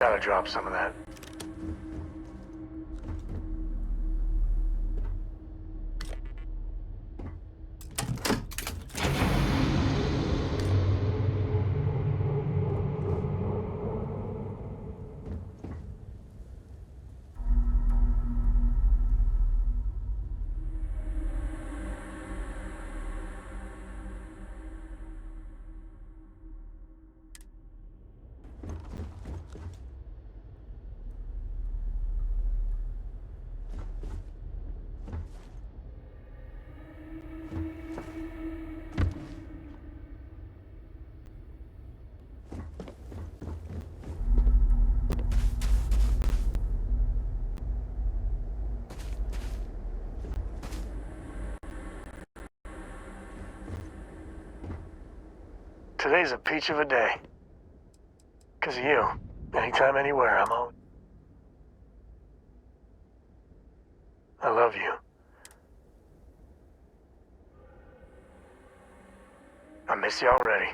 Gotta drop some of that. Today's a peach of a day. 'Cause of you. Anytime, anywhere, I'm on. I love you. I miss you already.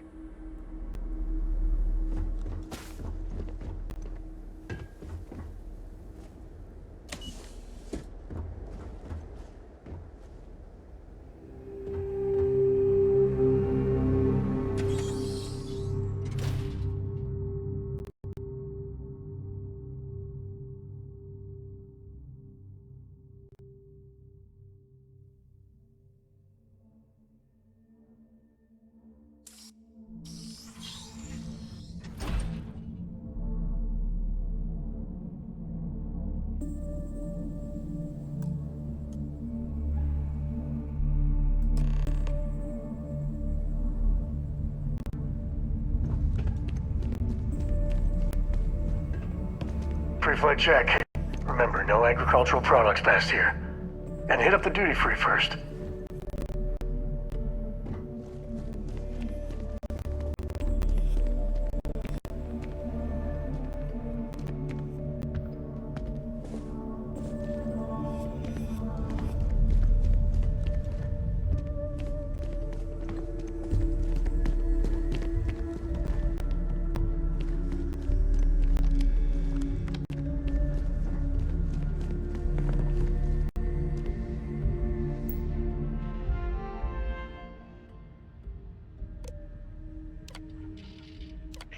Pre-flight check. Remember, no agricultural products past here. And hit up the duty-free first.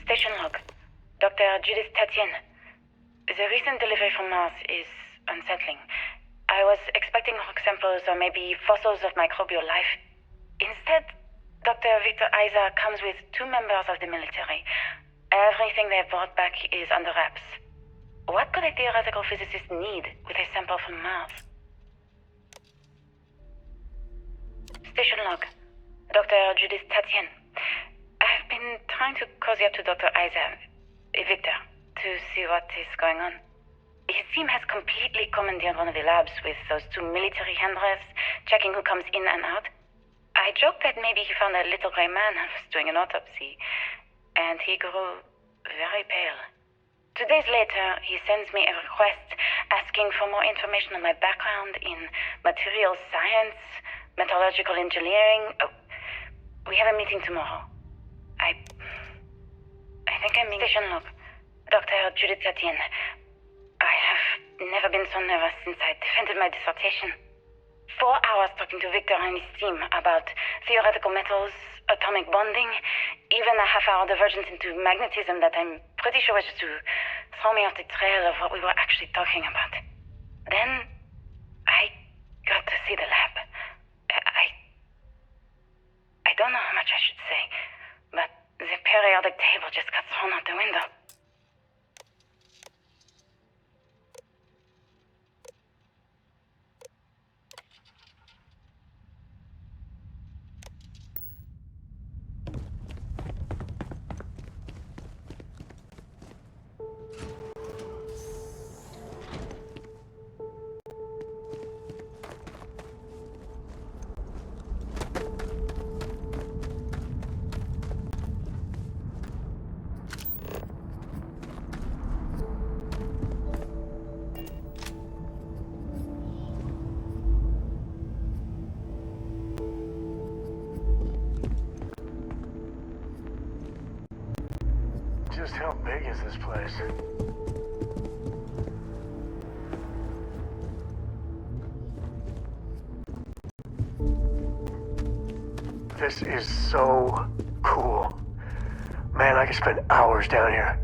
Station log. Dr. Judith Tatien. The recent delivery from Mars is unsettling. I was expecting rock samples or maybe fossils of microbial life. Instead, Dr. Victor Isa comes with 2 members of the military. Everything they've brought back is under wraps. What could a theoretical physicist need with a sample from Mars? Station log. Dr. Judith Tatien. I've been trying to cozy up to Dr. Isa, Victor, to see what is going on. His team has completely commandeered one of the labs with those 2 military handlers, checking who comes in and out. I joked that maybe he found a little gray man and was doing an autopsy, and he grew very pale. 2 days later, he sends me a request asking for more information on my background in materials science, metallurgical engineering. We have a meeting tomorrow. I think I'm station log. Dr. Judith Tatien. I have never been so nervous since I defended my dissertation. 4 hours talking to Victor and his team about theoretical metals, atomic bonding, even a half-hour divergence into magnetism that I'm pretty sure was just to throw me off the trail of what we were actually talking about. Then, I got to see the lab. I don't know how much I should say, but the periodic table just got thrown out the window. Just how big is this place? This is so cool. Man, I could spend hours down here.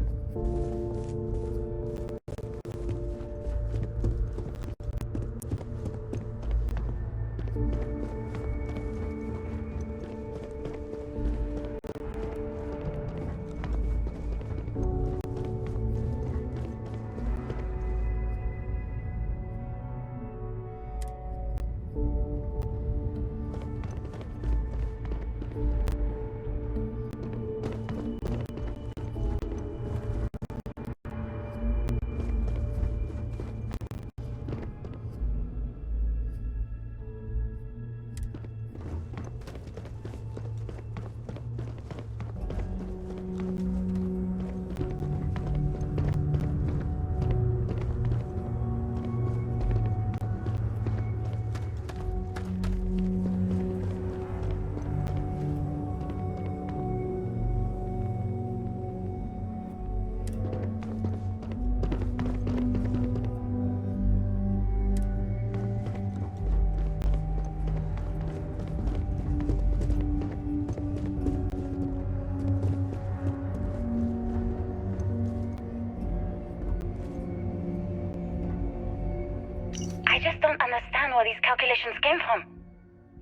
I just don't understand where these calculations came from.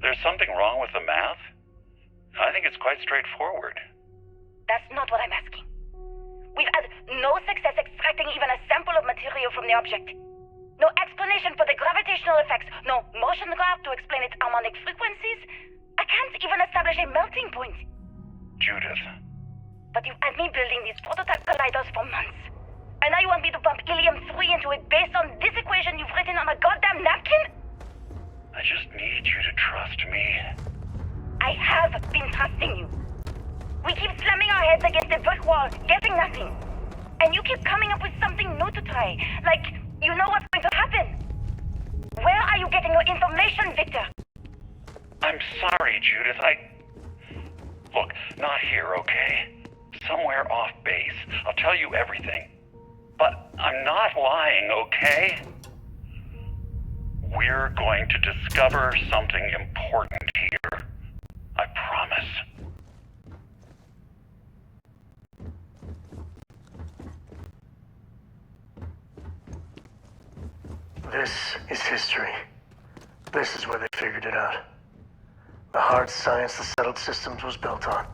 There's something wrong with the math? I think it's quite straightforward. That's not what I'm asking. We've had no success extracting even a sample of material from the object. No explanation for the gravitational effects, no motion graph to explain its harmonic frequencies. I can't even establish a melting point. Judith. But you've had me building these prototype colliders for months. And now you want me to pump helium-3 into it based on this equation you've written on a goddamn napkin? I just need you to trust me. I have been trusting you. We keep slamming our heads against a brick wall, getting nothing. And you keep coming up with something new to try. Like, you know what's going to happen. Where are you getting your information, Victor? I'm sorry, Judith. Look, not here, okay? Somewhere off base. I'll tell you everything. But I'm not lying, okay? We're going to discover something important here. I promise. This is history. This is where they figured it out. The hard science the settled systems was built on.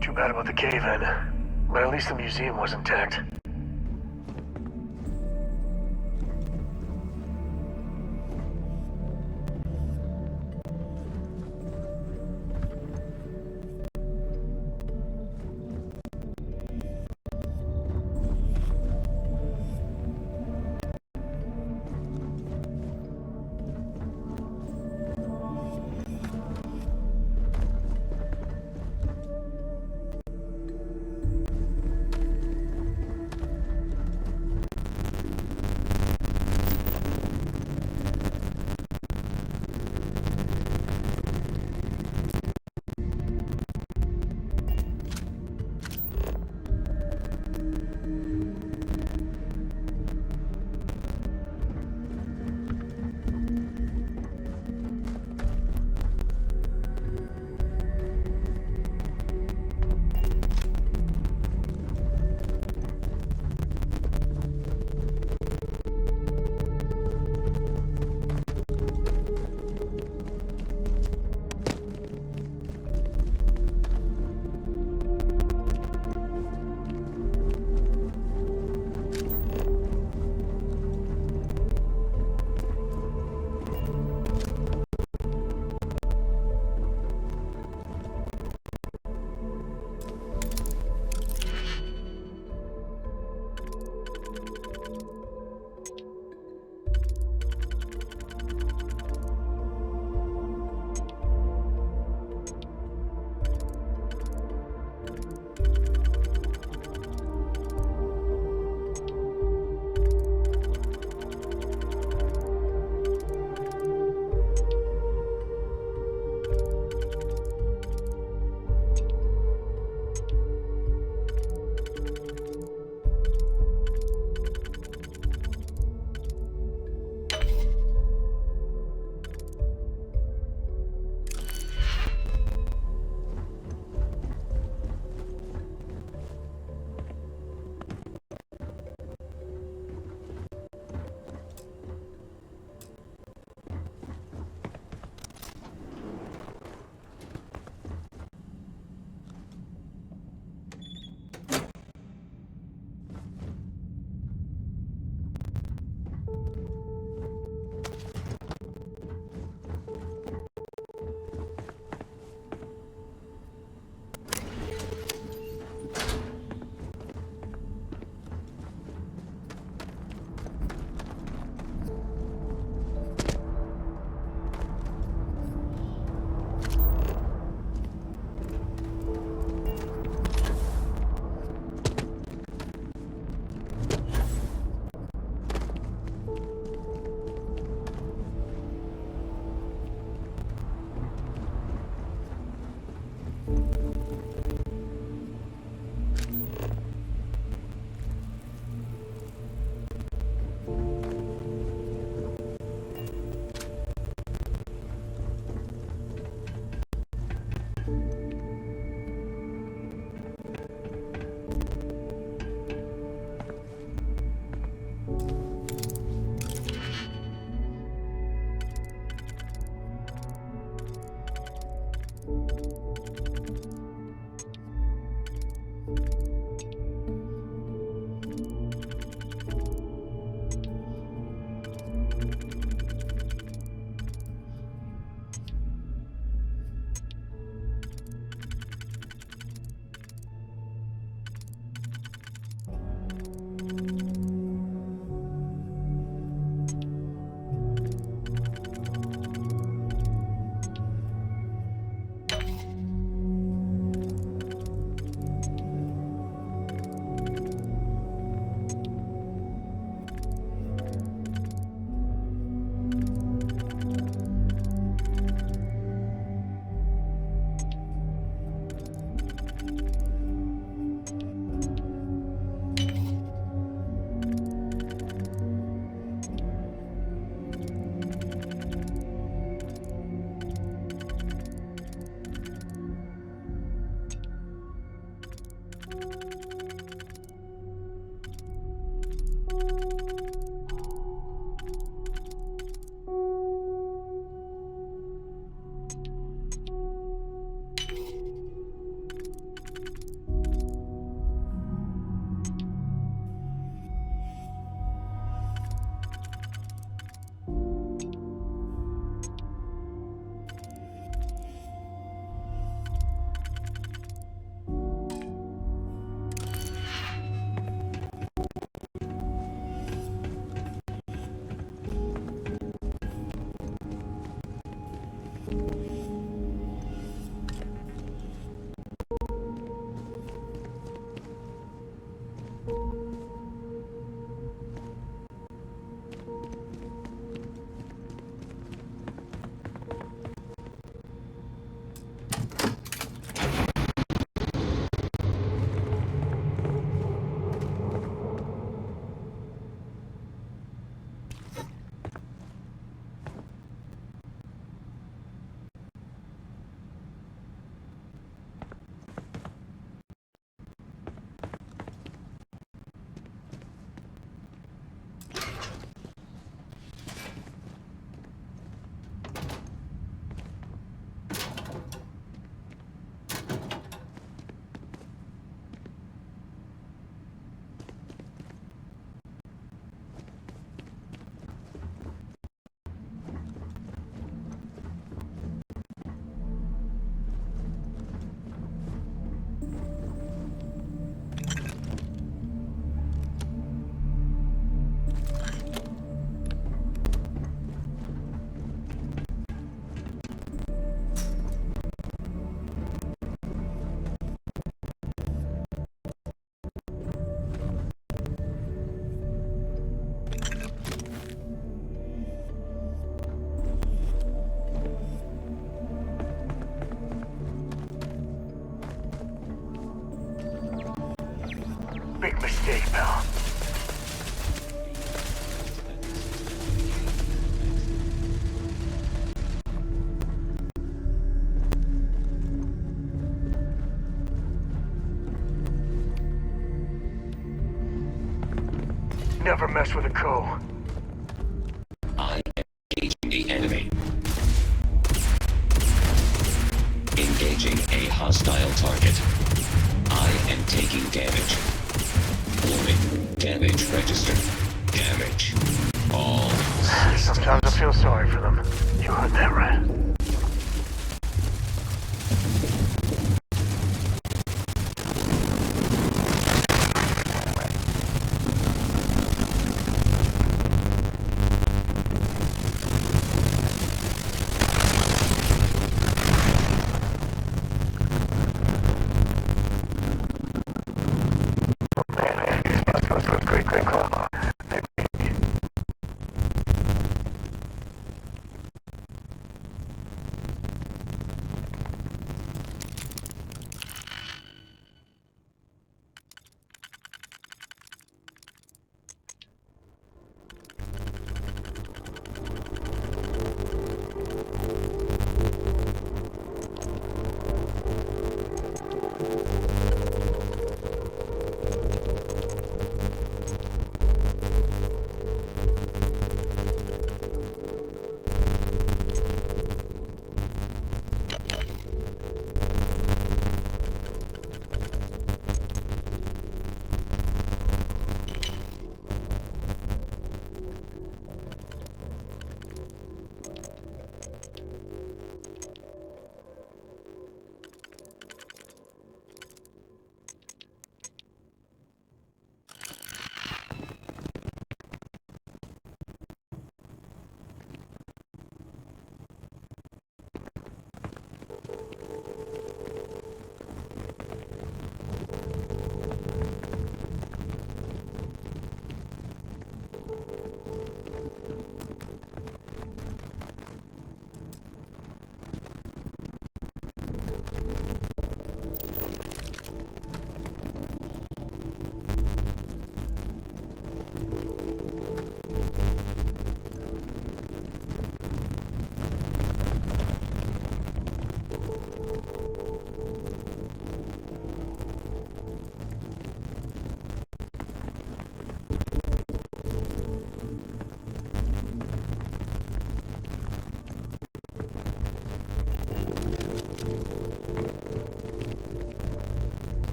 Too bad about the cave-in, but at least the museum was intact. Big mistake, pal. Never mess with a co. I am engaging the enemy. Engaging a hostile target. I am taking damage. Warning. Damage registered. Damage. All. Sometimes I feel sorry for them. You heard that right.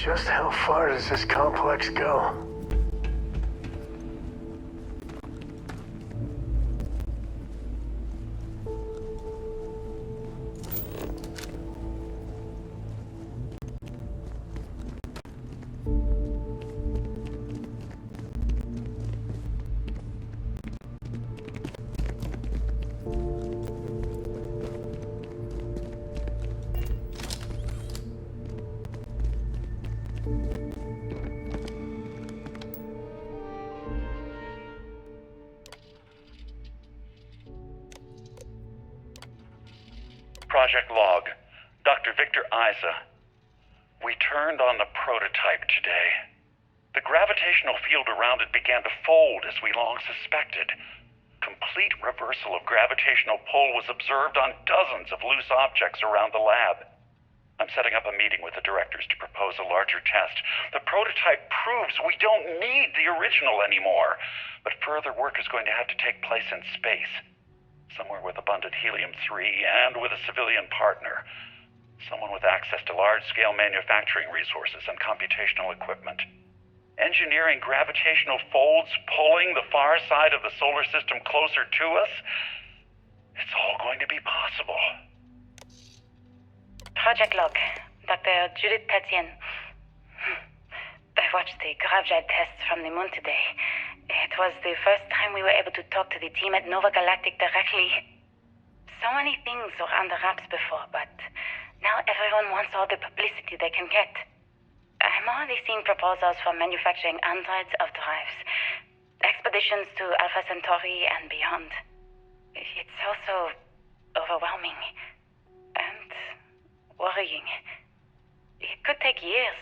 Just how far does this complex go? Project Log, Dr. Victor Isa. We turned on the prototype today. The gravitational field around it began to fold as we long suspected. Complete reversal of gravitational pull was observed on dozens of loose objects around the lab. I'm setting up a meeting with the directors to propose a larger test. The prototype proves we don't need the original anymore, but further work is going to have to take place in space. Somewhere with abundant helium-3 and with a civilian partner. Someone with access to large-scale manufacturing resources and computational equipment. Engineering gravitational folds pulling the far side of the solar system closer to us? It's all going to be possible. Project Log, Dr. Judith Tatien. I watched the gravjet tests from the moon today. It was the first time we were able to talk to the team at Nova Galactic directly. So many things were under wraps before, but now everyone wants all the publicity they can get. I'm already seeing proposals for manufacturing androids of drives, expeditions to Alpha Centauri and beyond. It's also overwhelming and worrying. It could take years,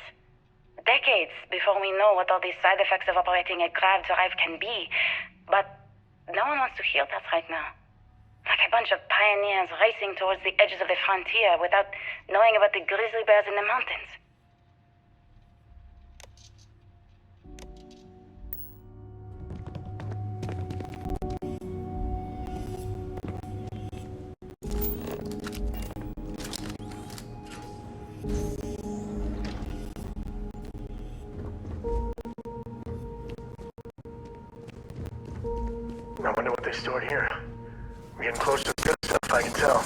decades, before we know what all the side effects of operating a grav drive can be. But no one wants to hear that right now. Like a bunch of pioneers racing towards the edges of the frontier without knowing about the grizzly bears in the mountains. I wonder what they stored here. We're getting close to the good stuff, I can tell.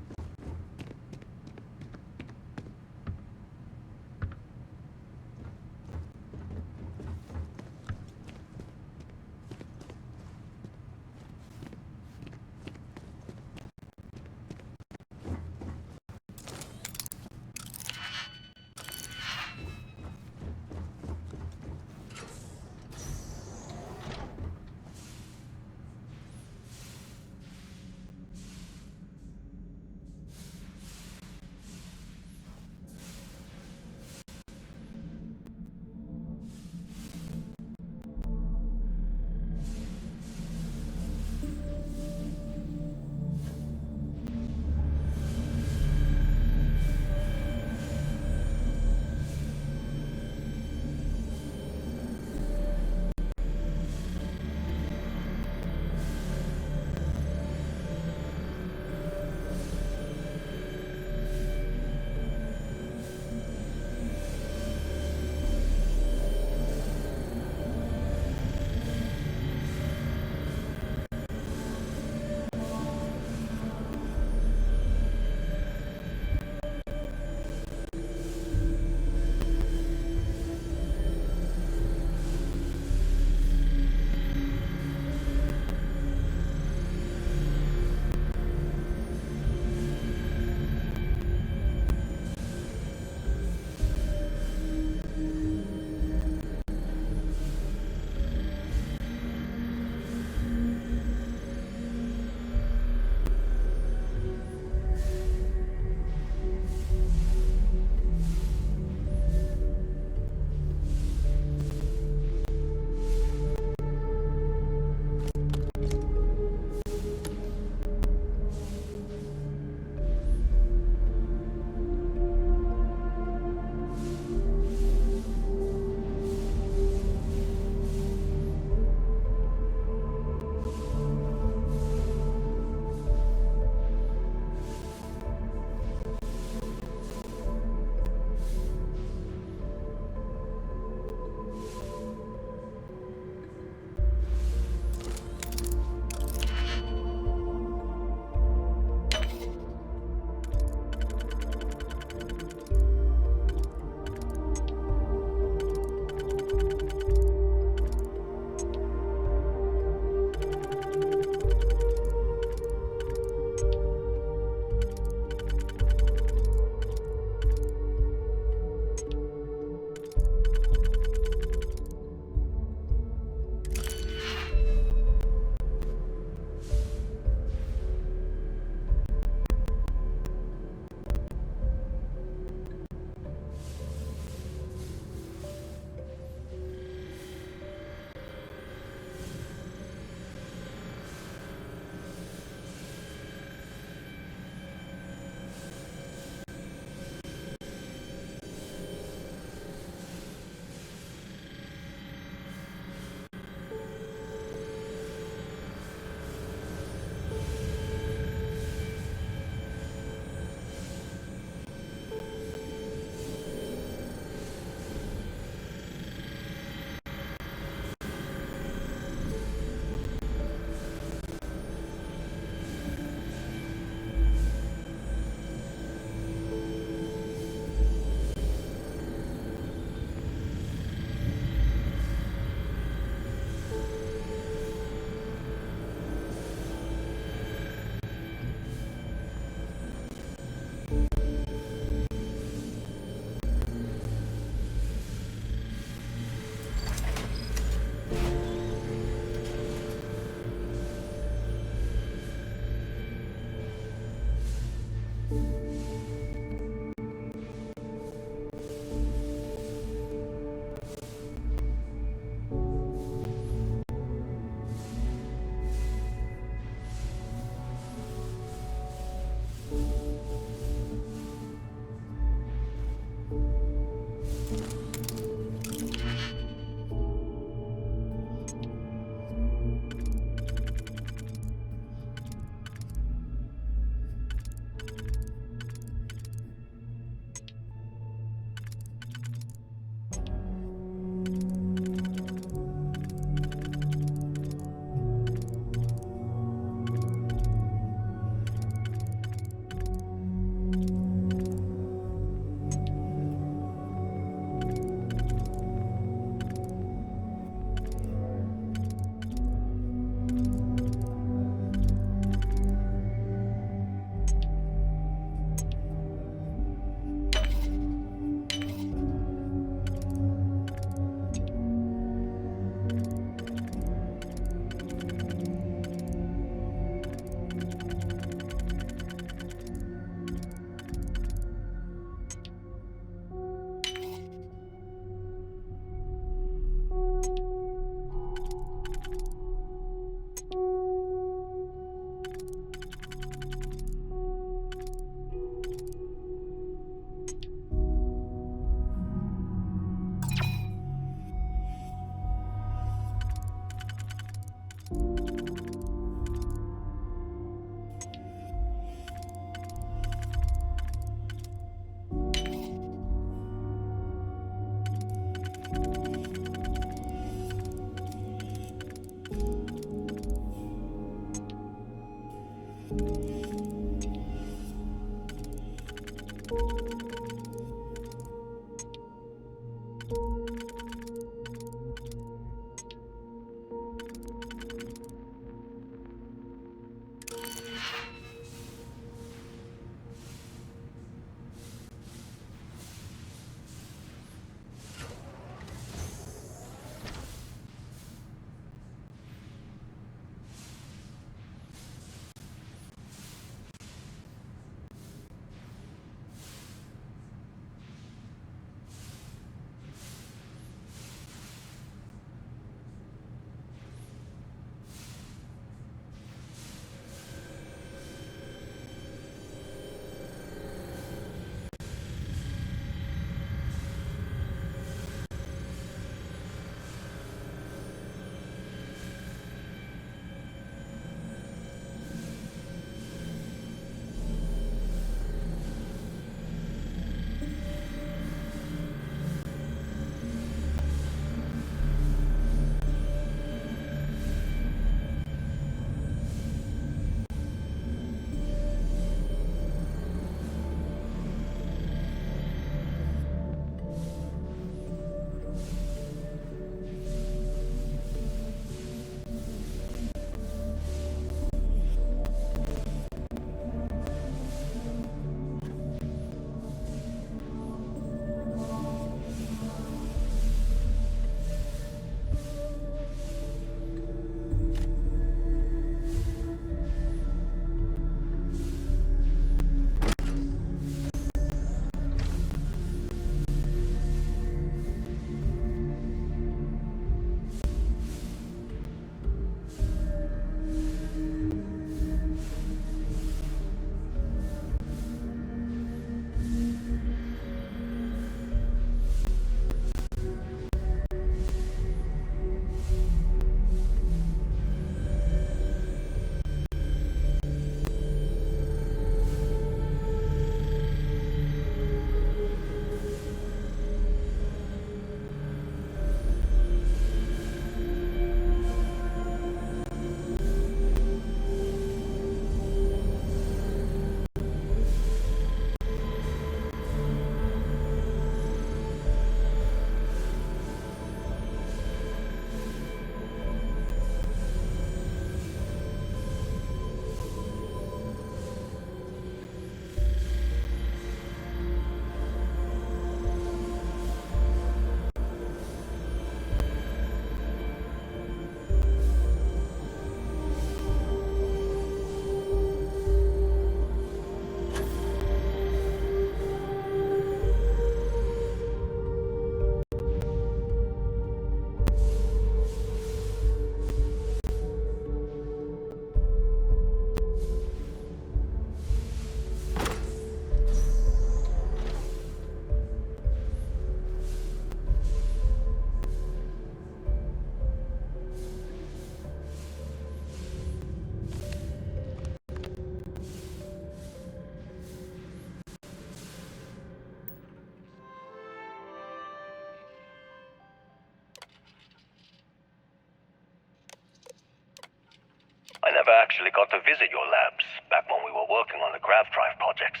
never actually got to visit your labs back when we were working on the grav drive projects.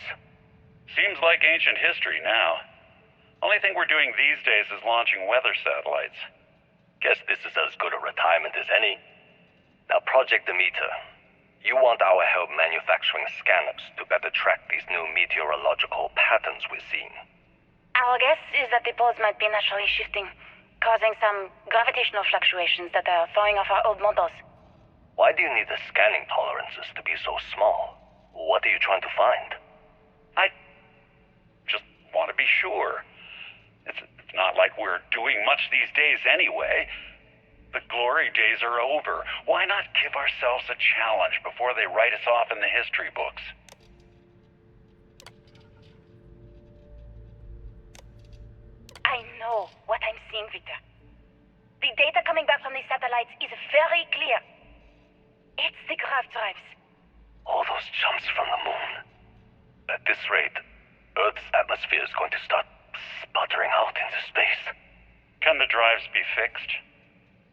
Seems like ancient history now. Only thing we're doing these days is launching weather satellites. Guess this is as good a retirement as any. Now, Project Demeter, you want our help manufacturing scanners to better track these new meteorological patterns we're seeing. Our guess is that the poles might be naturally shifting, causing some gravitational fluctuations that are throwing off our old models. Why do you need the scanning tolerances to be so small? What are you trying to find? I just want to be sure. It's not like we're doing much these days anyway. The glory days are over. Why not give ourselves a challenge before they write us off in the history books? I know what I'm seeing, Victor. The data coming back from the satellites is very clear. It's the grav drives. All those jumps from the moon. At this rate, Earth's atmosphere is going to start sputtering out into space. Can the drives be fixed?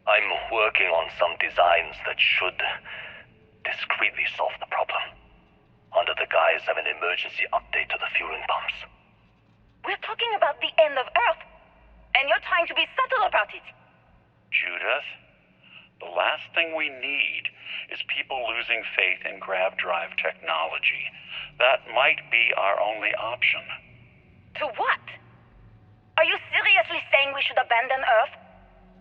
I'm working on some designs that should discreetly solve the problem, under the guise of an emergency update to the fueling pumps. We're talking about the end of Earth, and you're trying to be subtle about it. Judith, the last thing we need is people losing faith in grav drive technology. That might be our only option. To what? Are you seriously saying we should abandon Earth?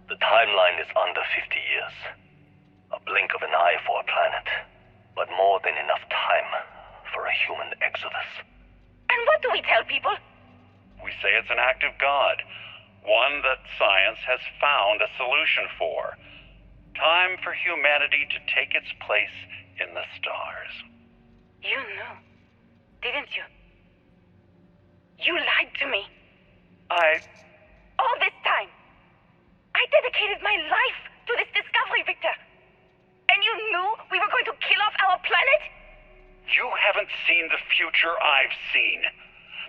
The timeline is under 50 years. A blink of an eye for a planet, but more than enough time for a human exodus. And what do we tell people? We say it's an act of God, one that science has found a solution for. Time for humanity to take its place in the stars. You knew, didn't you? You lied to me. All this time, I dedicated my life to this discovery, Victor. And you knew we were going to kill off our planet? You haven't seen the future I've seen.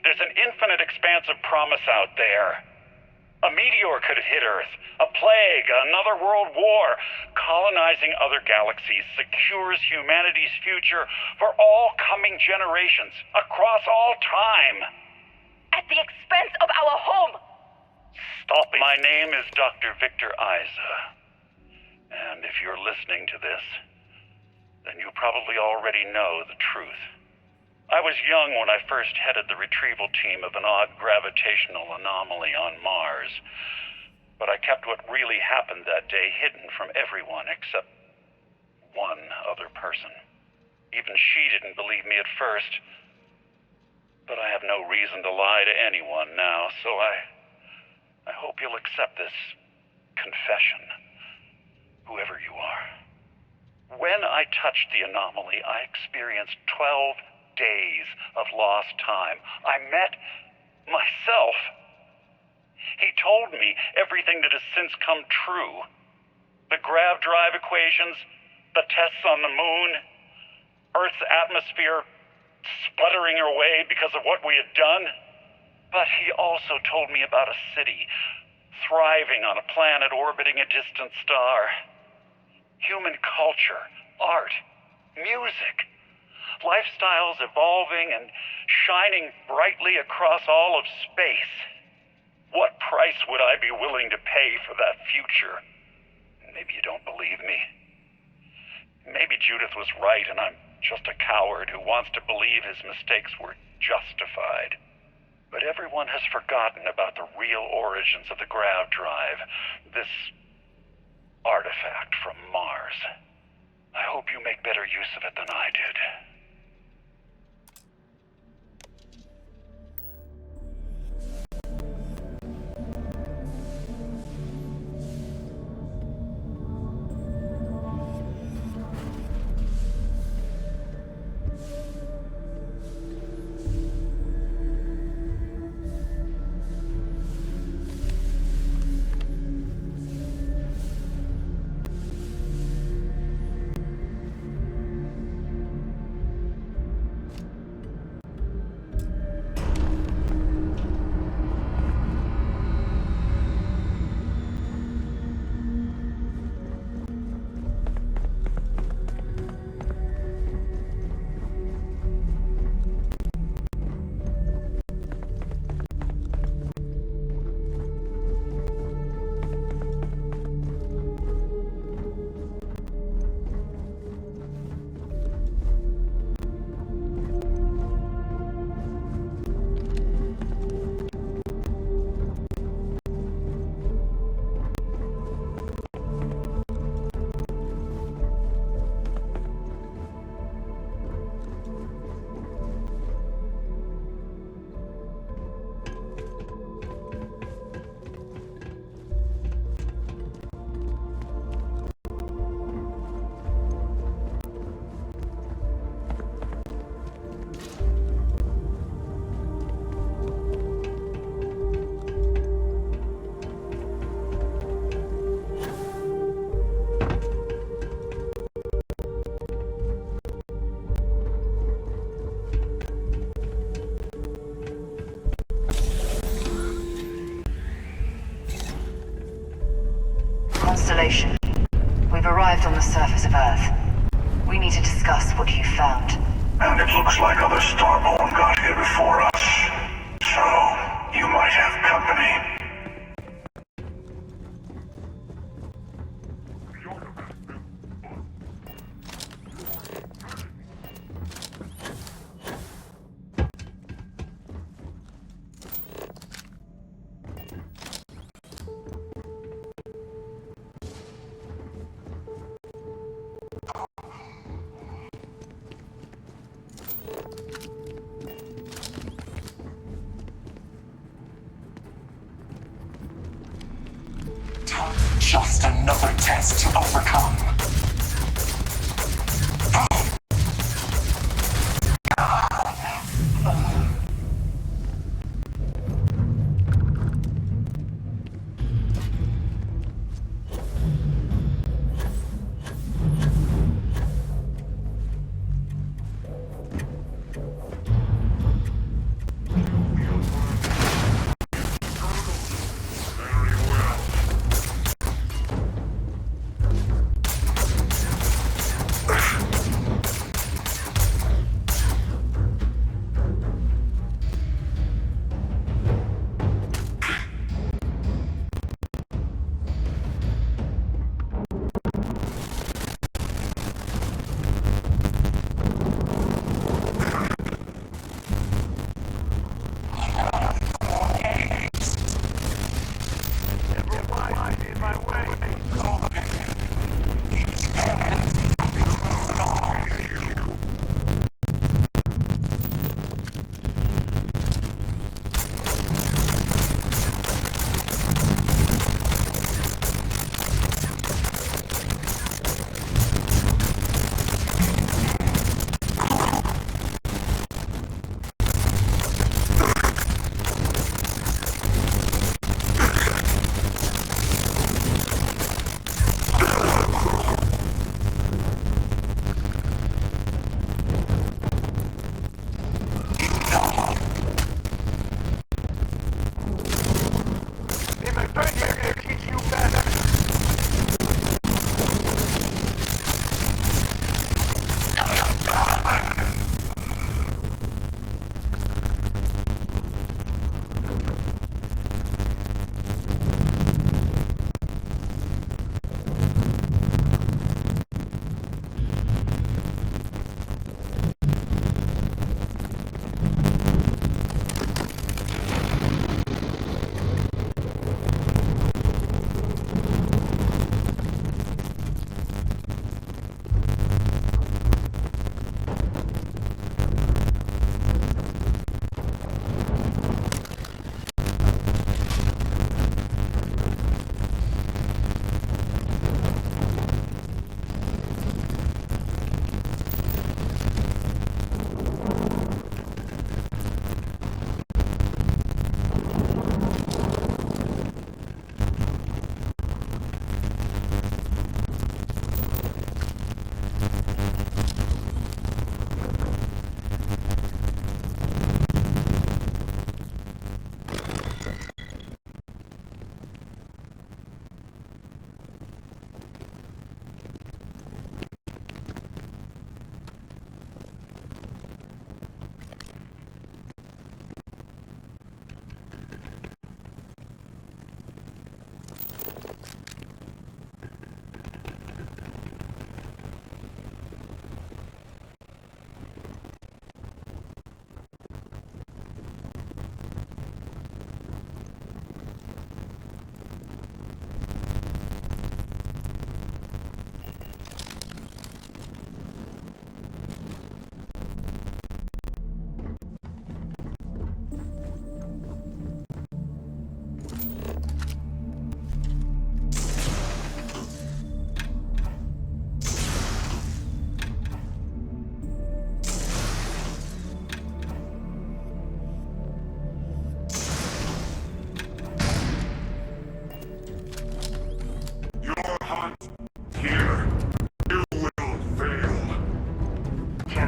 There's an infinite expanse of promise out there. A meteor could hit Earth, a plague, another world war. Colonizing other galaxies secures humanity's future for all coming generations, across all time. At the expense of our home. Stop it. My name is Dr. Victor Isa. And if you're listening to this, then you probably already know the truth. I was young when I first headed the retrieval team of an odd gravitational anomaly on Mars. But I kept what really happened that day hidden from everyone except one other person. Even she didn't believe me at first. But I have no reason to lie to anyone now, so I hope you'll accept this confession, whoever you are. When I touched the anomaly, I experienced 12 days of lost time. I met myself. He told me everything that has since come true. The grav drive equations, the tests on the moon, Earth's atmosphere sputtering away because of what we had done. But he also told me about a city thriving on a planet orbiting a distant star. Human culture, art, music, lifestyles evolving and shining brightly across all of space. What price would I be willing to pay for that future? Maybe you don't believe me. Maybe Judith was right and I'm just a coward who wants to believe his mistakes were justified. But everyone has forgotten about the real origins of the grav drive, this artifact from Mars. I hope you make better use of it than I did. observation. We've arrived on the surface of Earth. We need to discuss what you found. And it looks like other Starborn got here before us. So, you might have company. Just another test to overcome.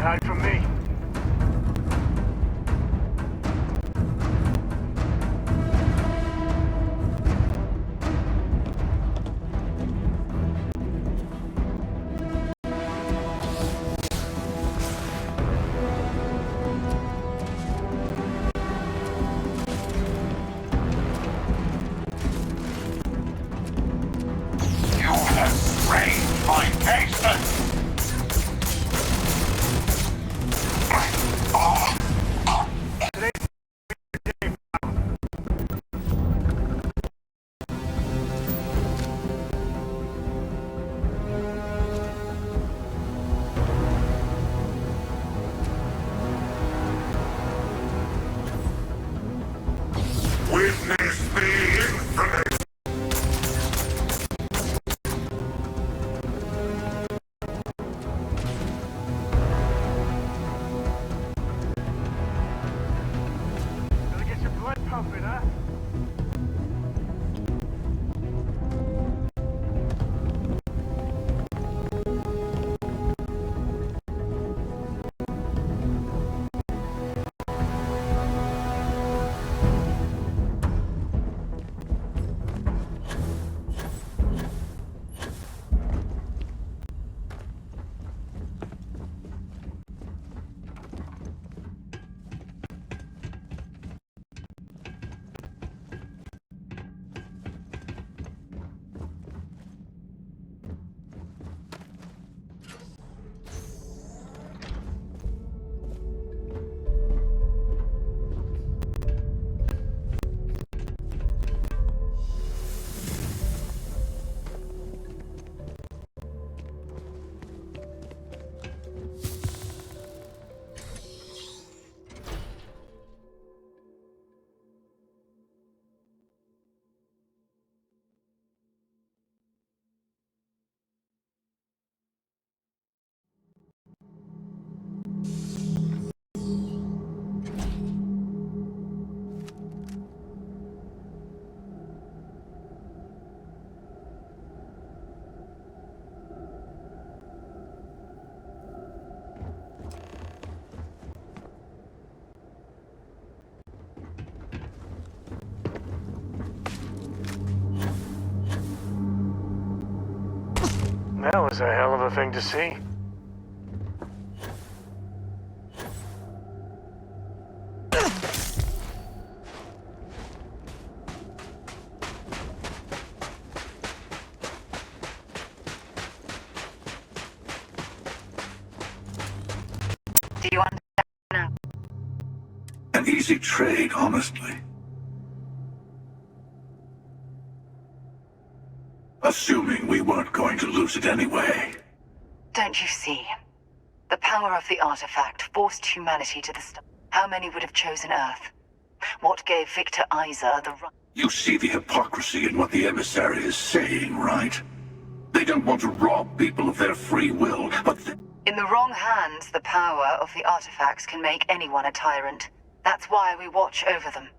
Hide from me. That was a hell of a thing to see. Do you understand now? An easy trade, honestly. Assuming we weren't going to lose it anyway. Don't you see? The power of the artifact forced humanity to the How many would have chosen Earth? What gave Victor Isa the right? You see the hypocrisy in what the emissary is saying, right? They don't want to rob people of their free will, but In the wrong hands, the power of the artifacts can make anyone a tyrant. That's why we watch over them.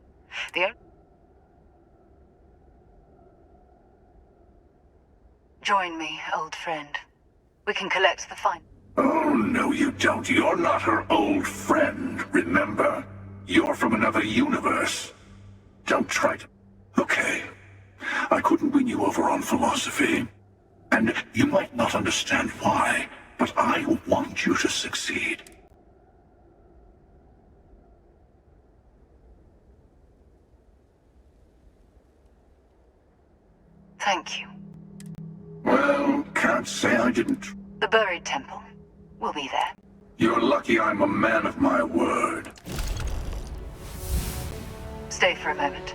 Join me, old friend. We can collect the fine. Oh, no you don't. You're not her old friend, remember? You're from another universe. Don't try to... Okay. I couldn't win you over on philosophy. And you might not understand why, but I want you to succeed. Thank you. Well, can't say I didn't. The buried temple. We'll be there. You're lucky I'm a man of my word. Stay for a moment.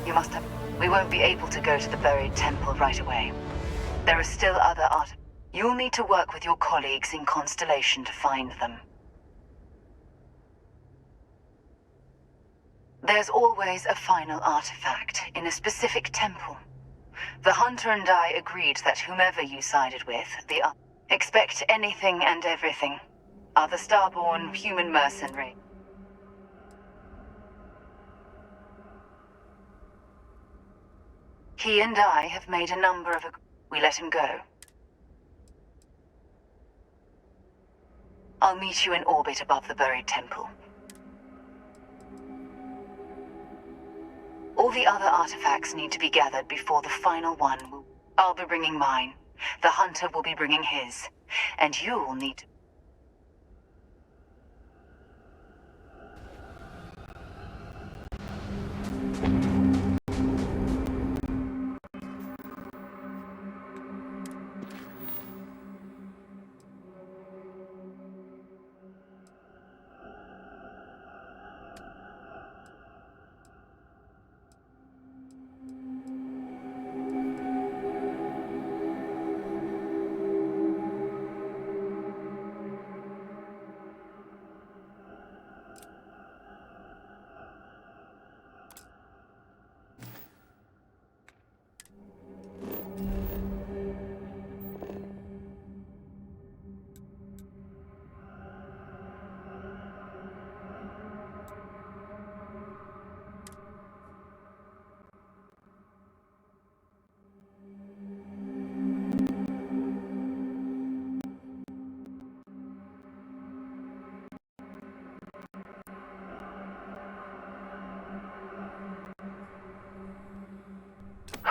You must have... We won't be able to go to the buried temple right away. There are still other You'll need to work with your colleagues in Constellation to find them. There's always a final artifact in a specific temple. The Hunter and I agreed that whomever you sided with, expect anything and everything. Other starborn human mercenary. He and I have made a number of... We let him go. I'll meet you in orbit above the buried temple. All the other artifacts need to be gathered before the final one will... I'll be bringing mine. The Hunter will be bringing his. And you'll need to...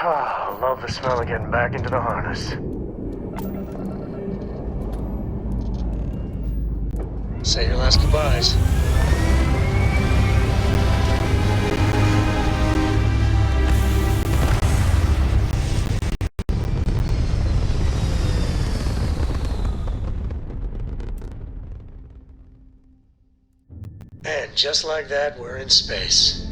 Ah, love the smell of getting back into the harness. Say your last goodbyes. And just like that, we're in space.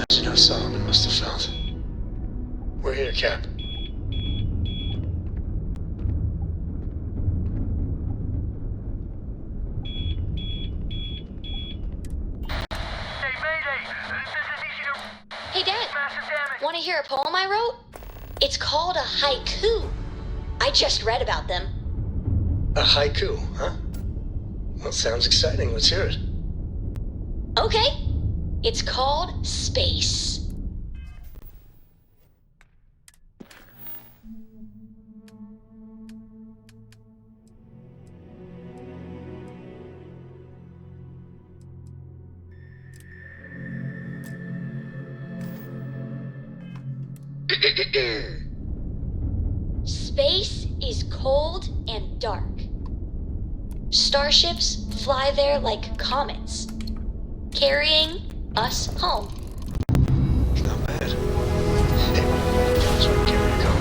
Imagine how Solomon must have felt. We're here, Cap. Hey, Dad, want to hear a poem I wrote? It's called a haiku. I just read about them. A haiku, huh? Well, sounds exciting. Let's hear it. Okay. It's called Space. Space is cold and dark. Starships fly there like comets, carrying us home. Not bad. Hey, that's where we get ready to go.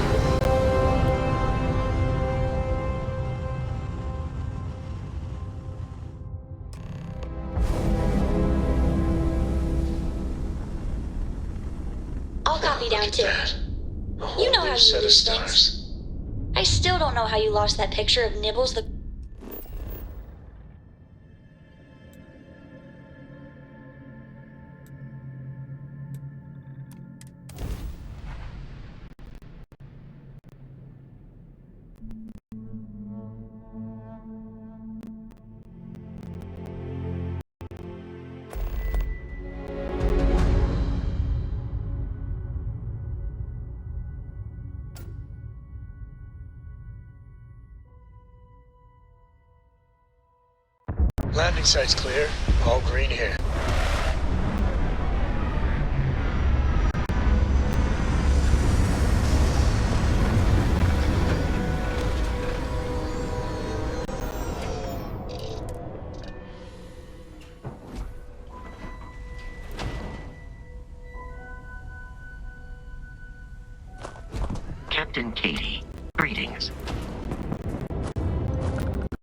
I'll copy down too. That. A whole You know new how you set of lose things. stars. I still don't know how you lost that picture of Nibbles the... Landing site's clear. All green here. Captain Katie, greetings.